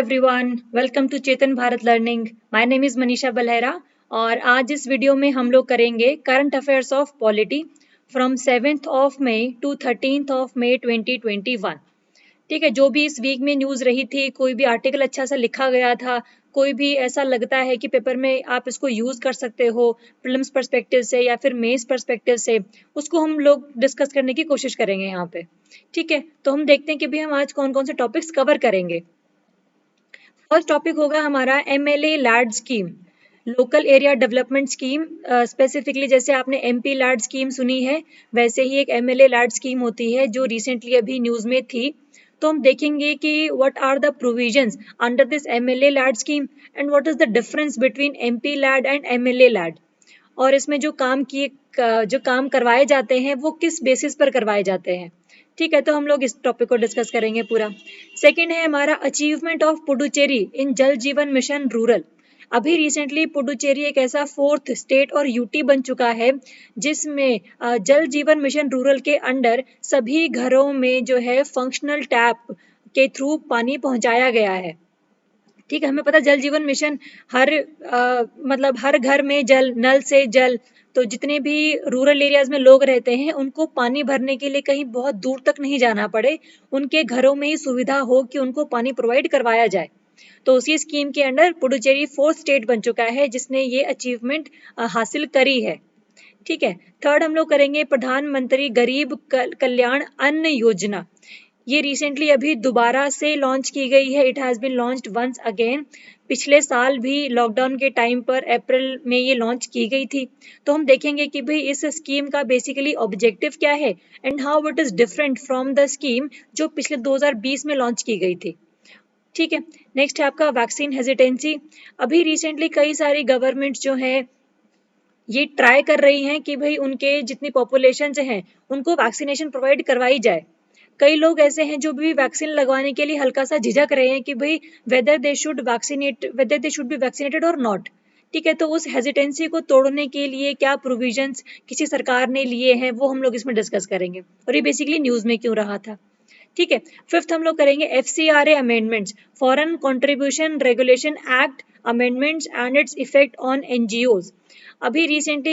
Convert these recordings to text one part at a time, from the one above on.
Everyone, welcome to Chetan Bharat learning. My name is Manisha Balhera और आज इस वीडियो में हम लोग करेंगे current affairs of polity from 7th of May to 13th of May 2021। ठीक है, जो भी इस वीक में न्यूज़ रही थी, कोई भी आर्टिकल अच्छा सा लिखा गया था, कोई भी ऐसा लगता है कि पेपर में आप इसको यूज़ कर सकते हो प्रीलिम्स पर्सपेक्टिव से या फिर मेंस पर्सपेक्टिव से, उसको हम लोग डिस्कस करने की कोशिश करेंगे यहाँ पे। ठीक है, तो हम देखते हैं कि भी हम आज कौन कौन से टॉपिक्स कवर करेंगे। फर्स्ट टॉपिक होगा हमारा MLA LAD scheme, local area development scheme. Specifically जैसे आपने एमपी लैड स्कीम सुनी है, वैसे ही एक एमएलए लैड स्कीम होती है जो रिसेंटली अभी न्यूज़ में थी। तो हम देखेंगे कि what are the provisions under this MLA LAD scheme and what is the difference between MP LAD and MLA LAD, और इसमें जो काम करवाए जाते हैं वो किस बेसिस पर करवाए जाते हैं। ठीक है, तो हम लोग इस टॉपिक को डिस्कस करेंगे पूरा। सेकंड है हमारा अचीवमेंट ऑफ पुडुचेरी इन जल जीवन मिशन रूरल। अभी रिसेंटली पुडुचेरी एक ऐसा 4th स्टेट और यूटी बन चुका है जिसमें जल जीवन मिशन रूरल के अंडर सभी घरों में जो है फंक्शनल टैप के थ्रू पानी पहुंचाया गया है। ठीक है, हमें पता जल जीवन मिशन मतलब हर घर में जल, नल से जल। तो जितने भी रूरल एरियाज में लोग रहते हैं उनको पानी भरने के लिए कहीं बहुत दूर तक नहीं जाना पड़े, उनके घरों में ही सुविधा हो कि उनको पानी प्रोवाइड करवाया जाए। तो उसी स्कीम के अंडर पुडुचेरी 4th स्टेट बन चुका है जिसने ये अचीवमेंट हासिल करी है। ठीक है, थर्ड हम लोग करेंगे प्रधानमंत्री गरीब कल्याण अन्न योजना। ये रिसेंटली अभी दोबारा से लॉन्च की गई है, it has been launched once again. पिछले साल भी लॉकडाउन के टाइम पर अप्रैल में ये लॉन्च की गई थी। तो हम देखेंगे कि भाई इस स्कीम का बेसिकली ऑब्जेक्टिव क्या है and how it is different from the scheme जो पिछले 2020 में लॉन्च की गई थी। ठीक है, नेक्स्ट है आपका वैक्सीन हेजिटेंसी। अभी रिसेंटली कई सारी गवर्नमेंट्स जो हैं ये ट्राई कर रही हैं कि भाई उनके जितनी पॉपुलेशन हैं उनको वैक्सीनेशन प्रोवाइड करवाई जाए। कई लोग ऐसे हैं जो भी वैक्सीन लगवाने के लिए हल्का सा झिझक रहे हैं कि भाई whether they should be vaccinated और नॉट। ठीक है, तो उस हेजिटेंसी को तोड़ने के लिए क्या प्रोविजंस किसी सरकार ने लिए हैं वो हम लोग इसमें डिस्कस करेंगे, और ये बेसिकली न्यूज़ में क्यों रहा था। ठीक है, फिफ्थ हम लोग करेंगे FCRA amendments, foreign contribution regulation act amendments and its effect on NGOs। अभी रिसेंटली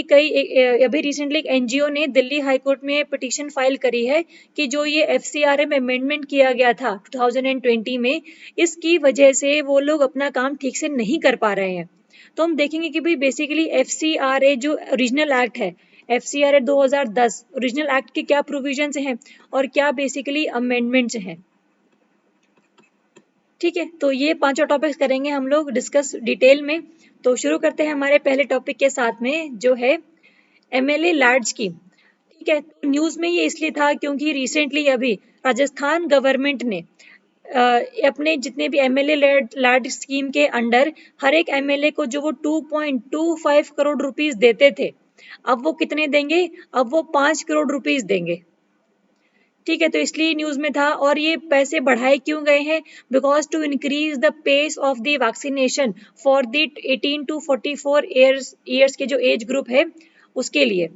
एक NGO ने दिल्ली हाईकोर्ट में पिटीशन फाइल करी है कि जो ये FCRA में अमेंडमेंट किया गया था 2020 में, इसकी वजह से वो लोग अपना काम ठीक से नहीं कर पा रहे हैं। तो हम देखेंगे कि भाई बेसिकली FCRA जो ओरिजिनल एक्ट है, FCRA 2010 ओरिजिनल एक्ट के क्या प्रोविजंस हैं और क्या बेसिकली अमेंडमेंट्स हैं। ठीक है, तो ये पांचों टॉपिक्स करेंगे हम लोग डिस्कस डिटेल में। तो शुरू करते हैं हमारे पहले टॉपिक के साथ में जो है MLA लैड स्कीम। ठीक है, तो न्यूज़ में ये इसलिए था क्योंकि रिसेंटली अभी राजस्थान गवर्नमेंट ने अपने जितने भी MLA लैड स्कीम के अंडर हर एक MLA को जो वो 2.25 करोड़ रुपीस देते थे, अब वो कितने देंगे? अब वो 5 करोड़ रुपीस देंगे। ठीक है, तो इसलिए न्यूज़ में था। और ये पैसे बढ़ाए क्यों गए हैं? Because to increase the pace of the vaccination for the 18 to 44 years के जो एज ग्रुप है उसके लिए।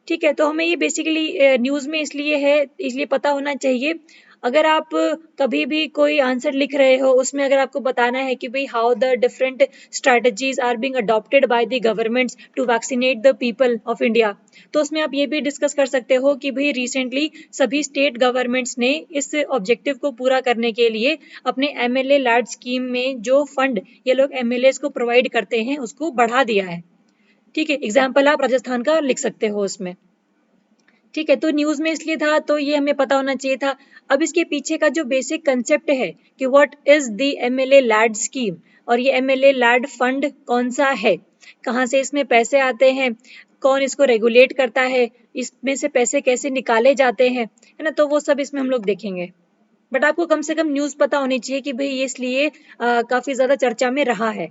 ठीक है, तो हमें ये बेसिकली न्यूज़ में इसलिए पता होना चाहिए। अगर आप कभी भी कोई आंसर लिख रहे हो, उसमें अगर आपको बताना है कि भाई how the different strategies are being adopted by the governments to vaccinate the people of India, तो उसमें आप ये भी डिस्कस कर सकते हो कि भाई रिसेंटली सभी स्टेट गवर्नमेंट्स ने इस ऑब्जेक्टिव को पूरा करने के लिए अपने MLA लैड स्कीम में जो फंड ये लोग MLAs को प्रोवाइड करते हैं उसको बढ़ा दिया है। ठीक है, एग्जाम्पल आप राजस्थान का लिख सकते हो उसमें। ठीक है, तो न्यूज़ में इसलिए था तो ये हमें पता होना चाहिए था। अब इसके पीछे का जो बेसिक कंसेप्ट है कि what is the MLA LAD scheme, और ये MLA लैड फंड कौन सा है, कहाँ से इसमें पैसे आते हैं, कौन इसको रेगुलेट करता है, इसमें से पैसे कैसे निकाले जाते हैं, है ना, तो वो सब इसमें हम लोग देखेंगे। बट आपको कम से कम न्यूज़ पता होनी चाहिए कि भाई ये इसलिए काफ़ी ज़्यादा चर्चा में रहा है।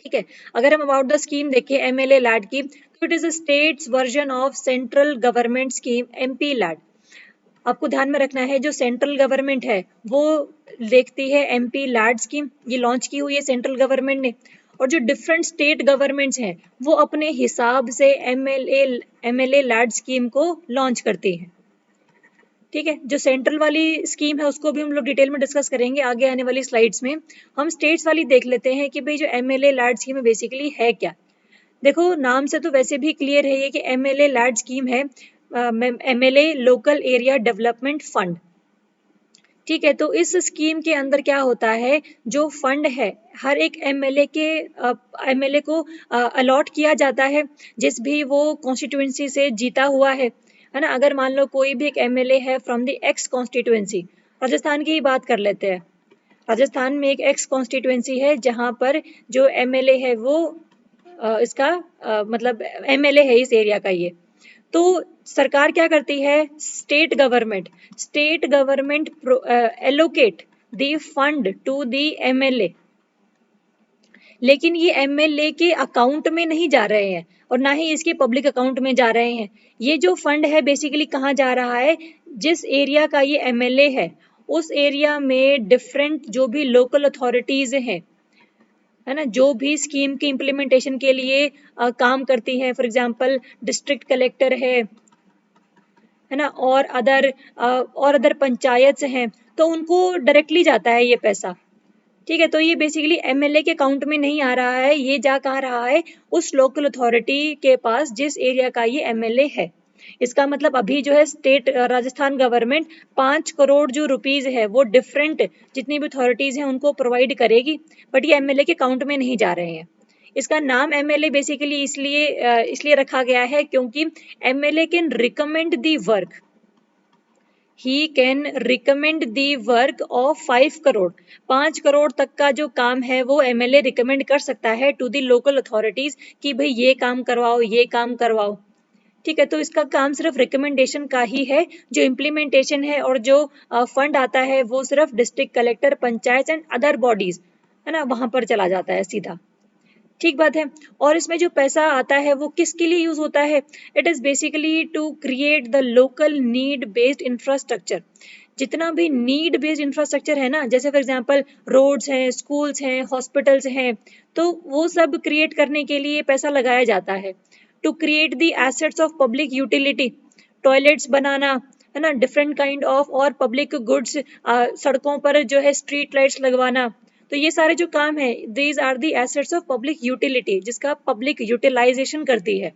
ठीक है, अगर हम अबाउट द स्कीम देखें MLA लैड की, तो it is a state's version of central government scheme MP LAD. आपको ध्यान में रखना है जो सेंट्रल गवर्नमेंट है वो देखती है MP लैड स्कीम, ये लॉन्च की हुई है सेंट्रल गवर्नमेंट ने, और जो डिफरेंट स्टेट गवर्नमेंट्स हैं वो अपने हिसाब से MLA लैड स्कीम को लॉन्च करती हैं। ठीक है, जो सेंट्रल वाली स्कीम है उसको भी हम लोग डिटेल में डिस्कस करेंगे आगे आने वाली स्लाइड्स में। हम स्टेट्स वाली देख लेते हैं कि भाई जो एमएलए लैड स्कीम है बेसिकली है क्या। देखो नाम से तो वैसे भी क्लियर है ये कि एमएलए लैड स्कीम है, MLA local area development fund. ठीक है, तो इस स्कीम के अंदर क्या होता है, जो फंड है हर एक एमएलए को अलॉट किया जाता है, जिस भी वो कॉन्स्टिट्यूएंसी से जीता हुआ है ना। अगर मान लो कोई भी एक एमएलए है from the x constituency, Rajasthan की ही बात कर लेते हैं। राजस्थान में एक एक्स कॉन्स्टिट्यूएंसी है जहां पर जो एमएलए है वो इसका मतलब एमएलए है इस एरिया का ये। तो सरकार क्या करती है, state government allocate the fund to the MLA, लेकिन ये एमएलए के अकाउंट में नहीं जा रहे हैं और ना ही इसके पब्लिक अकाउंट में जा रहे हैं। ये जो फंड है बेसिकली कहाँ जा रहा है, जिस एरिया का ये एमएलए है उस एरिया में डिफरेंट जो भी लोकल अथॉरिटीज हैं, है ना, जो भी स्कीम की इम्प्लीमेंटेशन के लिए काम करती हैं, फॉर एग्जांपल डिस्ट्रिक्ट कलेक्टर है ना, और अदर पंचायत हैं, तो उनको डायरेक्टली जाता है ये पैसा। ठीक है, तो ये बेसिकली एमएलए के अकाउंट में नहीं आ रहा है, ये जा कहाँ रहा है, उस लोकल अथॉरिटी के पास जिस एरिया का ये एमएलए है। इसका मतलब अभी जो है स्टेट राजस्थान गवर्नमेंट 5 करोड़ जो रुपीज है वो डिफरेंट जितनी भी अथॉरिटीज हैं उनको प्रोवाइड करेगी, बट ये एमएलए के अकाउंट में नहीं जा रहे हैं। इसका नाम एमएलए बेसिकली इसलिए रखा गया है क्योंकि MLA can recommend the work, he can recommend the work of 5 crore. 5 crore तक का जो काम है वो एमएलए रिकमेंड कर सकता है टू दी लोकल अथॉरिटीज कि भाई ये काम करवाओ, ये काम करवाओ। ठीक है, तो इसका काम सिर्फ रिकमेंडेशन का ही है, जो इम्प्लीमेंटेशन है और जो फंड आता है वो सिर्फ district collector, panchayat and other bodies, है ना, वहां पर चला जाता है सीधा। ठीक बात है। और इसमें जो पैसा आता है वो किसके लिए यूज होता है, it is basically to create the local need based infrastructure. जितना भी नीड बेस्ड इंफ्रास्ट्रक्चर है ना, जैसे फॉर एग्जांपल रोड्स हैं, स्कूल्स हैं, हॉस्पिटल्स हैं, तो वो सब क्रिएट करने के लिए पैसा लगाया जाता है। To create the assets of public utility, toilets बनाना, है ना, डिफरेंट काइंड ऑफ और पब्लिक गुड्स, सड़कों पर जो है स्ट्रीट लाइट्स लगवाना, तो ये सारे जो काम है these are the assets of public utility, जिसका पब्लिक यूटिलाइजेशन करती है।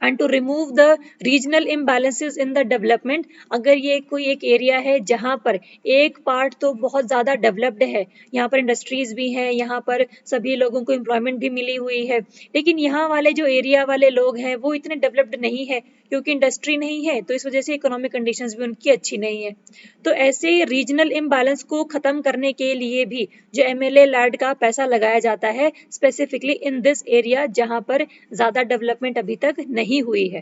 And to remove the regional imbalances in the development, अगर ये कोई एक एरिया है जहां पर एक पार्ट तो बहुत ज्यादा डेवलप्ड है, यहाँ पर इंडस्ट्रीज भी हैं, यहाँ पर सभी लोगों को एम्प्लॉयमेंट भी मिली हुई है, लेकिन यहाँ वाले जो एरिया वाले लोग हैं वो इतने डेवलप्ड नहीं है क्योंकि इंडस्ट्री नहीं है, तो इस वजह से इकोनॉमिक कंडीशंस भी उनकी अच्छी नहीं है। तो ऐसे रीजनल इम्बैलेंस को खत्म करने के लिए भी जो एमएलए लैड का पैसा लगाया जाता है स्पेसिफिकली इन दिस एरिया जहां पर ज्यादा डेवलपमेंट अभी तक नहीं हुई है।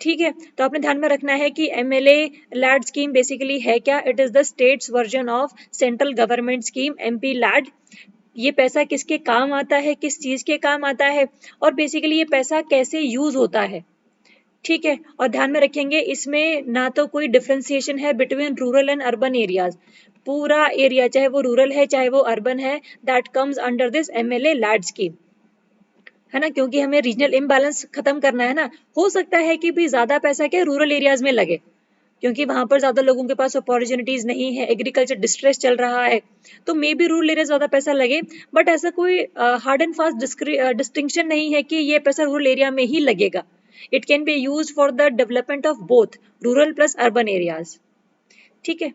ठीक है, तो आपने ध्यान में रखना है कि एमएलए लैड स्कीम बेसिकली है क्या, it is the state's version of central government scheme MP LAD. ये पैसा किसके काम आता है, किस चीज के काम आता है, और बेसिकली ये पैसा कैसे यूज होता है। ठीक है, और ध्यान में रखेंगे इसमें ना तो कोई डिफरेंशिएशन है between rural and urban areas. पूरा एरिया चाहे वो रूरल है चाहे वो अर्बन है, that comes under this MLA LAD scheme, है ना, क्योंकि हमें रीजनल इम्बैलेंस खत्म करना है ना। हो सकता है कि भी ज्यादा पैसा क्या रूरल एरियाज में लगे क्योंकि वहां पर ज्यादा लोगों के पास अपॉर्चुनिटीज नहीं है, एग्रीकल्चर डिस्ट्रेस चल रहा है, तो मे बी रूरल एरिया ज्यादा पैसा लगे, बट ऐसा कोई हार्ड एंड फास्ट डिस्टिंक्शन नहीं है कि ये पैसा रूरल एरिया में ही लगेगा। It can be use for the development of both rural plus urban areas. ठीक है,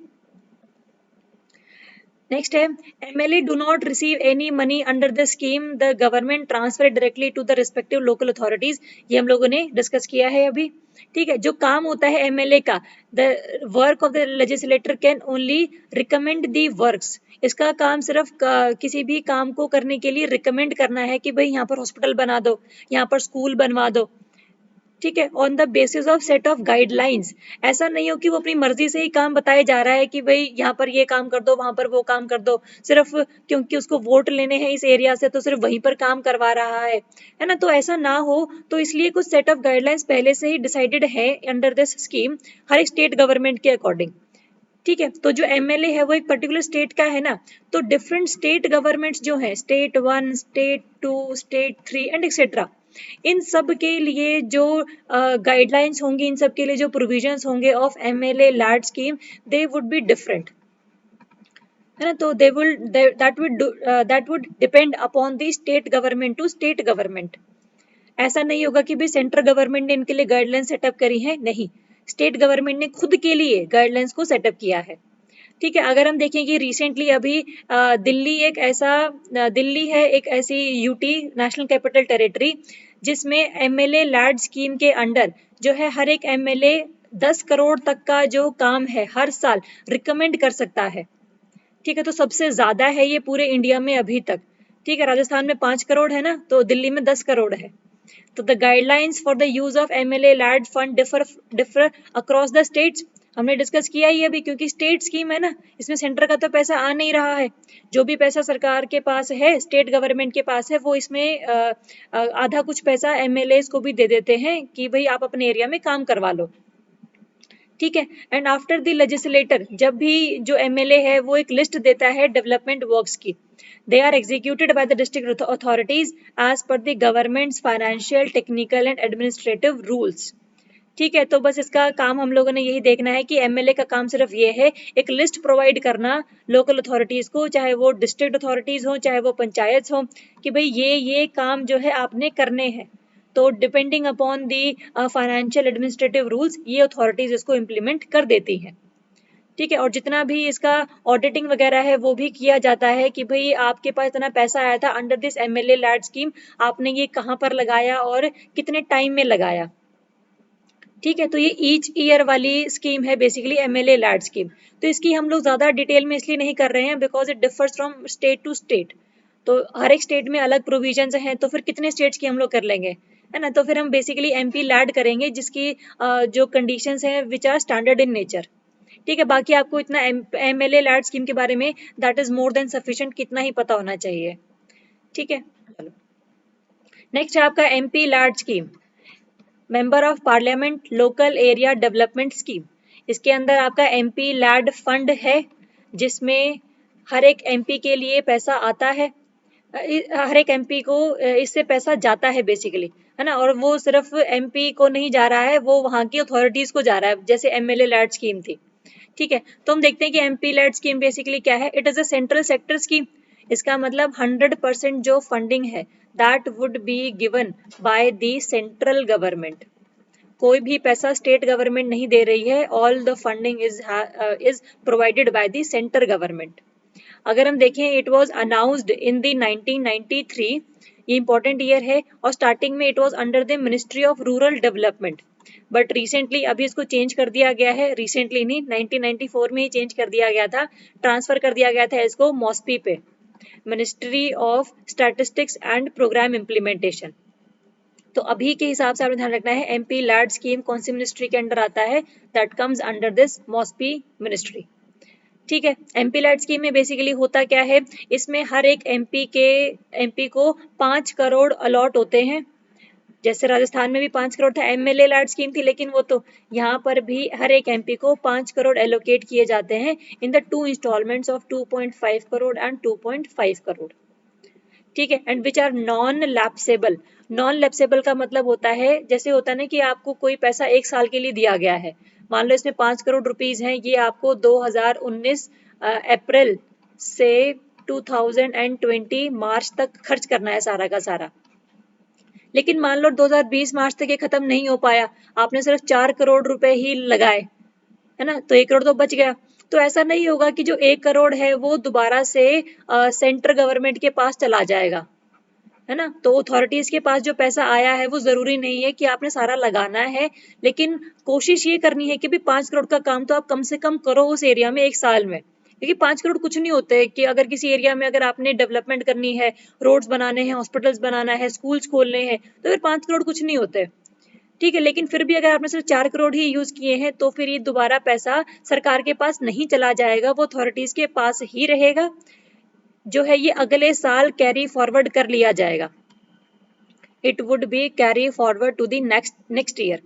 नेक्स्ट है MLA do not receive any money under the scheme, the government transfer directly to the respective local authorities. ये हम लोगों ने discuss किया है अभी। ठीक है, जो काम होता है एमएलए का, the work of the legislator can only recommend the works. इसका काम सिर्फ किसी भी काम को करने के लिए रिकमेंड करना है कि भाई यहाँ पर हॉस्पिटल बना दो, यहाँ पर स्कूल बनवा दो। ठीक है, on the basis of set of guidelines. ऐसा नहीं हो कि वो अपनी मर्जी से ही काम बताया जा रहा है कि भाई यहाँ पर ये काम कर दो, वहां पर वो काम कर दो, सिर्फ क्योंकि उसको वोट लेने हैं इस एरिया से तो सिर्फ वहीं पर काम करवा रहा है ना। तो ऐसा ना हो, तो इसलिए कुछ सेट ऑफ गाइडलाइंस पहले से ही डिसाइडेड है अंडर दिस स्कीम हर एक स्टेट गवर्नमेंट के अकॉर्डिंग। ठीक है, तो जो एमएलए है वो एक पर्टिकुलर स्टेट का है ना, तो डिफरेंट स्टेट गवर्नमेंट्स जो है, state 1, state 2, state 3 and etcetera, इन सब के लिए जो गाइडलाइंस होंगी, इन सब के लिए जो प्रोविजंस होंगे of MLA LAD scheme, they would be different, है ना। तो that would depend upon the state government to state government. ऐसा नहीं होगा कि भाई सेंट्रल गवर्नमेंट ने इनके लिए गाइडलाइन सेटअप करी है, नहीं, स्टेट गवर्नमेंट ने खुद के लिए गाइडलाइंस को सेटअप किया है। ठीक है, अगर हम देखें कि रिसेंटली अभी दिल्ली है एक ऐसी यूटी नेशनल कैपिटल टेरिटरी जिसमें MLA लैड स्कीम के अंडर जो है हर एक MLA 10 करोड़ तक का जो काम है हर साल रिकमेंड कर सकता है। ठीक है, तो सबसे ज्यादा है ये पूरे इंडिया में अभी तक। ठीक है, राजस्थान में 5 करोड़ है ना, तो दिल्ली में 10 करोड़ है। तो the guidelines for the use of MLA LAD fund differ across the states, हमने डिस्कस किया ही अभी, क्योंकि स्टेट स्कीम है ना, इसमें सेंटर का तो पैसा आ नहीं रहा है। जो भी पैसा सरकार के पास है, स्टेट गवर्नमेंट के पास है, वो इसमें आधा कुछ पैसा MLAs को भी दे देते हैं कि भाई आप अपने एरिया में काम करवा लो। ठीक है, एंड आफ्टर द लेजिस्लेटर, जब भी जो MLA है वो एक लिस्ट देता है डेवलपमेंट वर्क्स की, they are executed by the district authorities as per the government's financial, technical and administrative rules। ठीक है, तो बस इसका काम हम लोगों ने यही देखना है कि MLA का काम सिर्फ ये है एक लिस्ट प्रोवाइड करना लोकल अथॉरिटीज को, चाहे वो डिस्ट्रिक्ट अथॉरिटीज हो चाहे वो पंचायत हो, कि भाई ये काम जो है आपने करने हैं। तो depending upon the financial administrative rules ये अथॉरिटीज इसको इम्प्लीमेंट कर देती हैं। ठीक है, और जितना भी इसका ऑडिटिंग वगैरह है वो भी किया जाता है कि भाई आपके पास इतना पैसा आया था under this MLA LAD scheme, आपने ये कहाँ पर लगाया और कितने टाइम में लगाया। ठीक है, तो ये ईच ईयर वाली स्कीम है बेसिकली MLA लैड स्कीम। तो इसकी हम लोग ज्यादा डिटेल में इसलिए नहीं कर रहे हैं because it differs from state to state. तो हर एक स्टेट में अलग प्रोविजंस हैं, तो फिर कितने स्टेट्स की हम लोग कर लेंगे, है ना। तो फिर हम बेसिकली MP लैड करेंगे जिसकी जो कंडीशंस हैं which are standard in nature. ठीक है, बाकी आपको इतना MLA लैड स्कीम के बारे में that is more than sufficient, कितना ही पता होना चाहिए। ठीक है, चलो नेक्स्ट है आपका MP LAD scheme, member of parliament local area development scheme. इसके अंदर आपका MP लैड फंड है जिसमें हर एक MP के लिए पैसा आता है, हर एक MP को इससे पैसा जाता है बेसिकली, है ना। और वो सिर्फ MP को नहीं जा रहा है, वो वहां की अथॉरिटीज को जा रहा है, जैसे MLA लैड स्कीम थी। ठीक है, तो हम देखते हैं कि MP लैड स्कीम बेसिकली क्या है। It is a central sector scheme. इसका मतलब 100% जो फंडिंग है that would be given by the central government. कोई भी पैसा स्टेट गवर्नमेंट नहीं दे रही है, all the funding is provided by the central government. अगर हम देखें it was announced in the 1993, ये इंपॉर्टेंट ईयर है, और स्टार्टिंग में it was under the ministry of rural development, but recently अभी इसको चेंज कर दिया गया है। रिसेंटली नहीं, 1994 में ही चेंज कर दिया गया था, ट्रांसफर कर दिया गया था इसको MOSPI पे, ministry of statistics and programme implementation. तो अभी के हिसाब से आपने ध्यान रखना है MP लैड स्कीम कौन सी मिनिस्ट्री के अंडर आता है, that comes under this MOSPI ministry. ठीक है, MP लैड स्कीम में बेसिकली होता क्या है, इसमें हर एक MP को 5 करोड़ अलॉट होते हैं। जैसे राजस्थान में भी 5 करोड़ था, MLA लैड स्कीम थी, लेकिन वो तो यहाँ पर भी हर एक MP को 5 करोड़ एलोकेट किए जाते हैं in the 2 installments of 2.5 crore and 2.5 crore. ठीक है, and which are non lapsable. Non lapsable का मतलब होता है, जैसे होता है ना कि आपको कोई पैसा 1 साल के लिए दिया गया है, मान लो इसमें 5 करोड़ रुपीज हैं, ये आपको 2019 अप्रैल से 2020 मार्च तक खर्च करना है सारा का सारा। लेकिन मान लो 2020 मार्च तक ये खत्म नहीं हो पाया, आपने सिर्फ 4 करोड़ रुपए ही लगाए, है ना, तो 1 करोड़ तो बच गया। तो ऐसा नहीं होगा कि जो 1 करोड़ है वो दोबारा से सेंट्रल गवर्नमेंट के पास चला जाएगा, है ना। तो अथॉरिटीज के पास जो पैसा आया है वो जरूरी नहीं है कि आपने सारा लगाना है, लेकिन कोशिश ये करनी है कि भी 5 करोड़ का काम तो आप कम से कम करो उस एरिया में 1 साल में, क्योंकि 5 करोड़ कुछ नहीं होते। कि अगर किसी एरिया में अगर आपने डेवलपमेंट करनी है, रोड्स बनाने हैं, हॉस्पिटल्स बनाना है, स्कूल्स खोलने हैं, तो फिर 5 करोड़ कुछ नहीं होते। ठीक है, लेकिन फिर भी अगर आपने सिर्फ 4 करोड़ ही यूज किए हैं तो फिर ये दोबारा पैसा सरकार के पास नहीं चला जाएगा, वो अथॉरिटीज के पास ही रहेगा, जो है ये अगले साल कैरी फॉरवर्ड कर लिया जाएगा। It would be carry forward to the next year.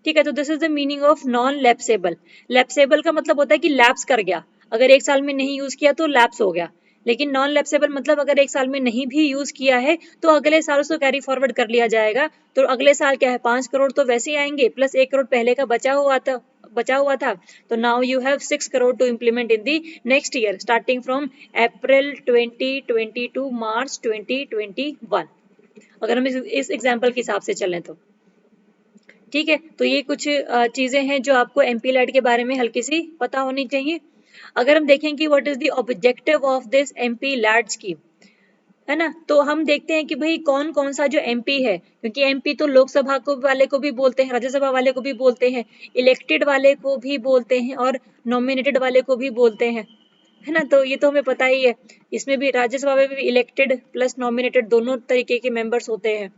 ठीक है, तो this is the meaning of non lapsable. Lapsable का मतलब होता है कि लैप्स कर गया, अगर 1 साल में नहीं यूज किया तो लैप्स हो गया। लेकिन नॉन लैप्सेबल मतलब अगर एक साल में नहीं भी यूज किया है तो अगले साल उसको कैरी फॉरवर्ड कर लिया जाएगा। तो अगले साल क्या है, 5 करोड़ तो वैसे ही आएंगे प्लस 1 करोड़ पहले का बचा हुआ था। तो now you have 6 crore to implement in the next year starting from April 2020 to March 2021, अगर हम इस एग्जाम्पल के हिसाब से चलें तो। ठीक है, तो ये कुछ चीजें हैं जो आपको एमपी लैड के बारे में हल्की सी पता होनी चाहिए। अगर हम देखें कि what is the objective of this MP LAD scheme, है ना, तो हम देखते हैं कि भाई कौन कौन सा जो एमपी है, क्योंकि एमपी तो लोकसभा को वाले को भी बोलते हैं, राज्यसभा वाले को भी बोलते हैं, इलेक्टेड वाले को भी बोलते हैं और नॉमिनेटेड वाले को भी बोलते हैं, है ना। तो ये तो हमें पता ही है, इसमें भी राज्यसभा में भी इलेक्टेड प्लस नॉमिनेटेड दोनों तरीके के मेंबर्स होते हैं।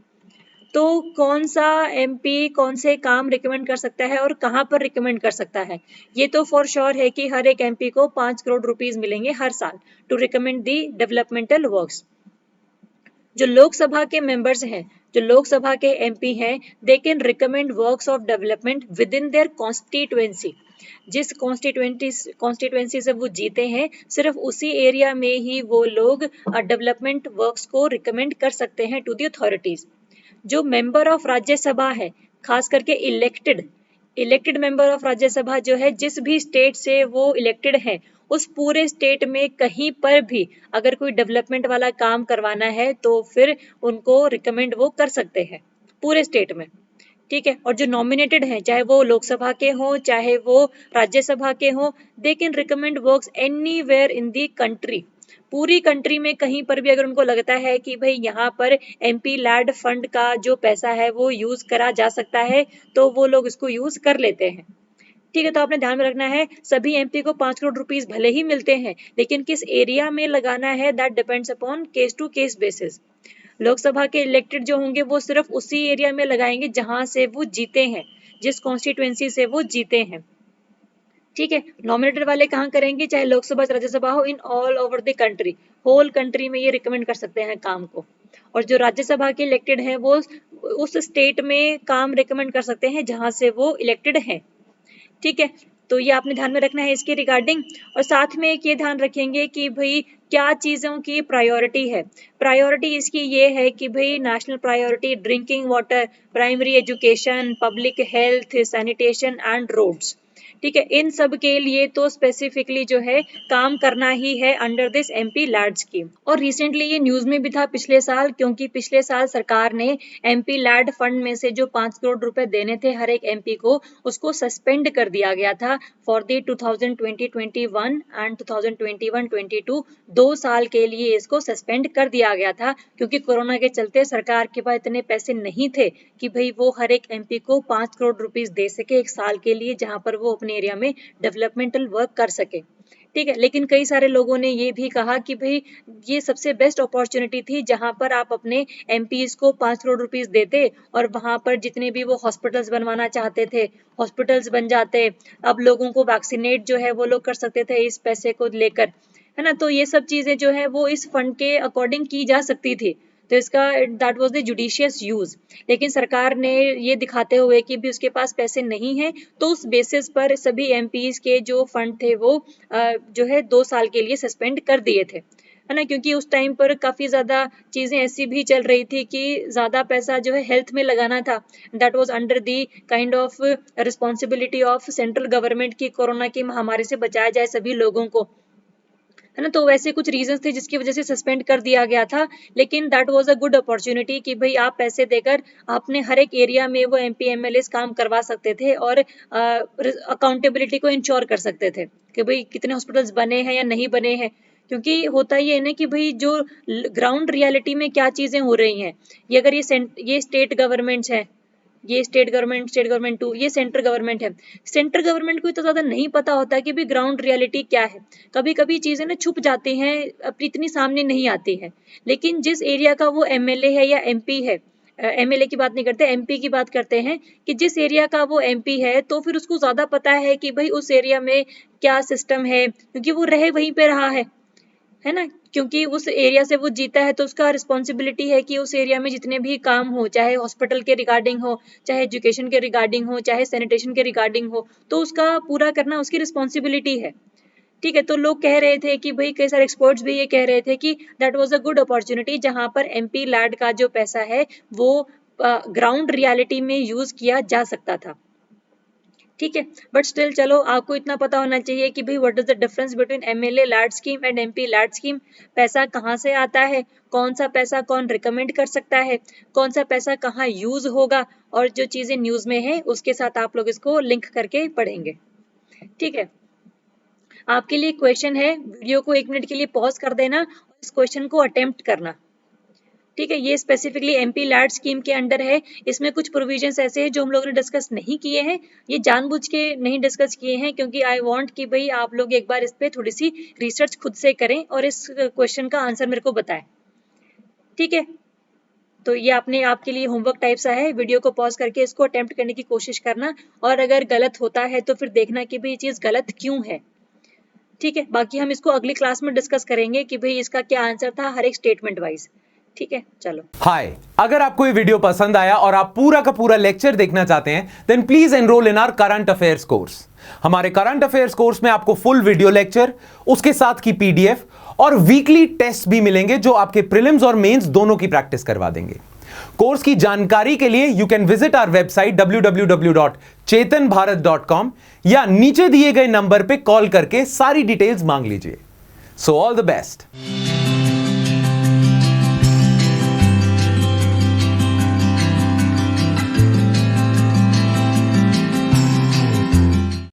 तो कौन सा एमपी कौन से काम रिकमेंड कर सकता है और कहाँ पर रिकमेंड कर सकता है, ये तो फॉर श्योर है कि हर एक एमपी को 5 करोड़ रुपीस मिलेंगे हर साल to recommend the developmental works. जो लोकसभा के मेंबर्स हैं, जो लोकसभा के एमपी हैं, they can recommend works of development with in their constituency. जिस कॉन्स्टिट्यूएंसी से वो जीते हैं सिर्फ उसी एरिया में ही वो लोग डेवलपमेंट वर्क्स को रिकमेंड कर सकते हैं टू दी अथॉरिटीज। जो मेंबर ऑफ राज्यसभा है, खास करके इलेक्टेड मेंबर ऑफ राज्यसभा जो है, जिस भी स्टेट से वो इलेक्टेड है उस पूरे स्टेट में कहीं पर भी अगर कोई डेवलपमेंट वाला काम करवाना है तो फिर उनको रिकमेंड वो कर सकते हैं पूरे स्टेट में। ठीक है, और जो नॉमिनेटेड हैं, चाहे वो लोकसभा के हों चाहे वो राज्यसभा के हों, they can recommend works anywhere in the country. पूरी कंट्री में कहीं पर भी अगर उनको लगता है कि भाई यहाँ पर एमपी लैड फंड का जो पैसा है वो यूज करा जा सकता है तो वो लोग इसको यूज कर लेते हैं। ठीक है, तो आपने ध्यान में रखना है सभी एमपी को 5 करोड़ रुपीस भले ही मिलते हैं, लेकिन किस एरिया में लगाना है that depends upon case to case basis. Lok Sabha के इलेक्टेड जो होंगे वो सिर्फ उसी एरिया में लगाएंगे जहां से वो जीते हैं, जिस कॉन्स्टिट्यूएंसी से वो जीते हैं। ठीक है, नॉमिनेटेड वाले कहाँ करेंगे, चाहे लोकसभा राज्यसभा हो, in all over the country, whole country में ये रिकमेंड कर सकते हैं काम को। और जो राज्यसभा के इलेक्टेड हैं वो उस स्टेट में काम रिकमेंड कर सकते हैं जहां से वो इलेक्टेड हैं। ठीक है, तो ये आपने ध्यान में रखना है इसके रिगार्डिंग। और साथ में एक ये ध्यान रखेंगे कि भाई क्या चीज़ों की प्रायोरिटी है। प्रायोरिटी इसकी ये है कि भाई national priority drinking water, primary education, public health, sanitation and roads. ठीक है, इन सब के लिए तो स्पेसिफिकली जो है काम करना ही है under this MP LAD scheme. और रिसेंटली ये न्यूज में भी था पिछले साल, क्योंकि पिछले साल सरकार ने एमपी लैड फंड में से जो 5 करोड़ रुपए देने थे हर एक एमपी को, उसको सस्पेंड कर दिया गया था फॉर दी 2020-21 एंड 2021-22, 2 साल के लिए इसको सस्पेंड कर दिया गया था, क्योंकि कोरोना के चलते सरकार के पास इतने पैसे नहीं थे कि भाई वो हर एक एमपी को 5 करोड़ रुपीस दे सके एक साल के लिए, जहां पर वो अपने एरिया में डेवलपमेंटल वर्क कर सके। ठीक है, लेकिन कई सारे लोगों ने ये भी कहा कि भाई ये सबसे बेस्ट अपॉर्चुनिटी थी जहां पर आप अपने एमपीज को 5 करोड़ रुपीस देते और वहां पर जितने भी वो हॉस्पिटल्स बनवाना चाहते थे हॉस्पिटल्स बन जाते, अब लोगों को वैक्सीनेट जो है वो लोग कर सकते थे इस पैसे को लेकर, है ना। तो ये सब चीजें जो है वो इस फंड के अकॉर्डिंग की जा सकती थी, तो इसका that was the judicious use. लेकिन सरकार ने ये दिखाते हुए कि भी उसके पास पैसे नहीं है, तो उस बेसिस पर सभी एमपीज के जो फंड थे वो जो है 2 साल के लिए सस्पेंड कर दिए थे, है ना। क्योंकि उस टाइम पर काफी ज्यादा चीजें ऐसी भी चल रही थी कि ज्यादा पैसा जो है हेल्थ में लगाना था, that was under the kind of responsibility of central government की कोरोना की महामारी से बचाया जाए सभी लोगों को, है ना। तो वैसे कुछ रीजंस थे जिसकी वजह से सस्पेंड कर दिया गया था, लेकिन that was a good opportunity कि भाई आप पैसे देकर अपने हर एक एरिया में वो एमपी एमएलएस काम करवा सकते थे और अकाउंटेबिलिटी को इंश्योर कर सकते थे कि भाई कितने हॉस्पिटल्स बने हैं या नहीं बने हैं। क्योंकि होता ये है ना कि भाई जो ग्राउंड रियलिटी में क्या चीजें हो रही हैं, ये अगर ये स्टेट गवर्नमेंट्स हैं, ये स्टेट गवर्नमेंट टू ये सेंट्रल गवर्नमेंट है, सेंट्रल गवर्नमेंट को तो ज्यादा नहीं पता होता कि भी ग्राउंड रियलिटी क्या है। कभी कभी चीजें ना छुप जाती हैं, अपनी इतनी सामने नहीं आती है। लेकिन जिस एरिया का वो एमएलए है या एमपी है, एमएलए की बात नहीं करते, एमपी की बात करते हैं, कि जिस एरिया का वो एमपी है तो फिर उसको ज्यादा पता है कि भाई उस एरिया में क्या सिस्टम है, क्योंकि वो रहे वहीं पे रहा है ना। क्योंकि उस एरिया से वो जीता है तो उसका रिस्पॉन्सिबिलिटी है कि उस एरिया में जितने भी काम हो, चाहे हॉस्पिटल के रिगार्डिंग हो, चाहे एजुकेशन के रिगार्डिंग हो, चाहे सैनिटेशन के रिगार्डिंग हो, तो उसका पूरा करना उसकी रिस्पॉन्सिबिलिटी है ठीक है, तो लोग कह रहे थे कि भाई, कई सारे एक्सपर्ट्स भी ये कह रहे थे कि that was a good opportunity जहां पर एमपी लैड का जो पैसा है वो ग्राउंड रियलिटी में यूज किया जा सकता था। ठीक है, बट स्टिल चलो, आपको इतना पता होना चाहिए कि भाई what is the difference between MLA LAD scheme and MP LAD scheme. पैसा कहाँ से आता है, कौन सा पैसा कौन रिकमेंड कर सकता है, कौन सा पैसा कहाँ यूज होगा, और जो चीजें न्यूज में है उसके साथ आप लोग इसको लिंक करके पढ़ेंगे। ठीक है, आपके लिए क्वेश्चन है, वीडियो को 1 मिनट के लिए पॉज कर देना और इस क्वेश्चन को अटेम्प्ट करना। ठीक है, ये स्पेसिफिकली एमपी लैड स्कीम के अंडर है। इसमें कुछ प्रोविजंस ऐसे हैं जो हम लोगों ने डिस्कस नहीं किए हैं, ये जानबूझ के नहीं डिस्कस किए हैं क्योंकि आई वांट कि भाई आप लोग एक बार इस पे थोड़ी सी रिसर्च खुद से करें और इस क्वेश्चन का आंसर मेरे को बताएं। ठीक है, तो ये आपने आपके लिए होमवर्क टाइप सा है, वीडियो को पॉज करके इसको अटेम्प्ट करने की कोशिश करना, और अगर गलत होता है तो फिर देखना कि भाई ये चीज गलत क्यों है। ठीक है, बाकी हम इसको अगली क्लास में डिस्कस करेंगे कि भाई इसका क्या आंसर था हर एक स्टेटमेंट वाइज। ठीक है, चलो। हाय, अगर आपको ये वीडियो पसंद आया और आप पूरा का पूरा लेक्चर देखना चाहते हैं then please enroll in our current affairs course. हमारे करंट अफेयर्स कोर्स में आपको फुल वीडियो लेक्चर, उसके साथ की पीडीएफ और वीकली टेस्ट भी मिलेंगे जो आपके प्रीलिम्स और मेंस दोनों की प्रैक्टिस करवा देंगे। कोर्स की जानकारी के लिए you can visit our website www.chetanbharat.com या नीचे दिए गए नंबर पे कॉल करके सारी डिटेल्स मांग लीजिए। So all the best.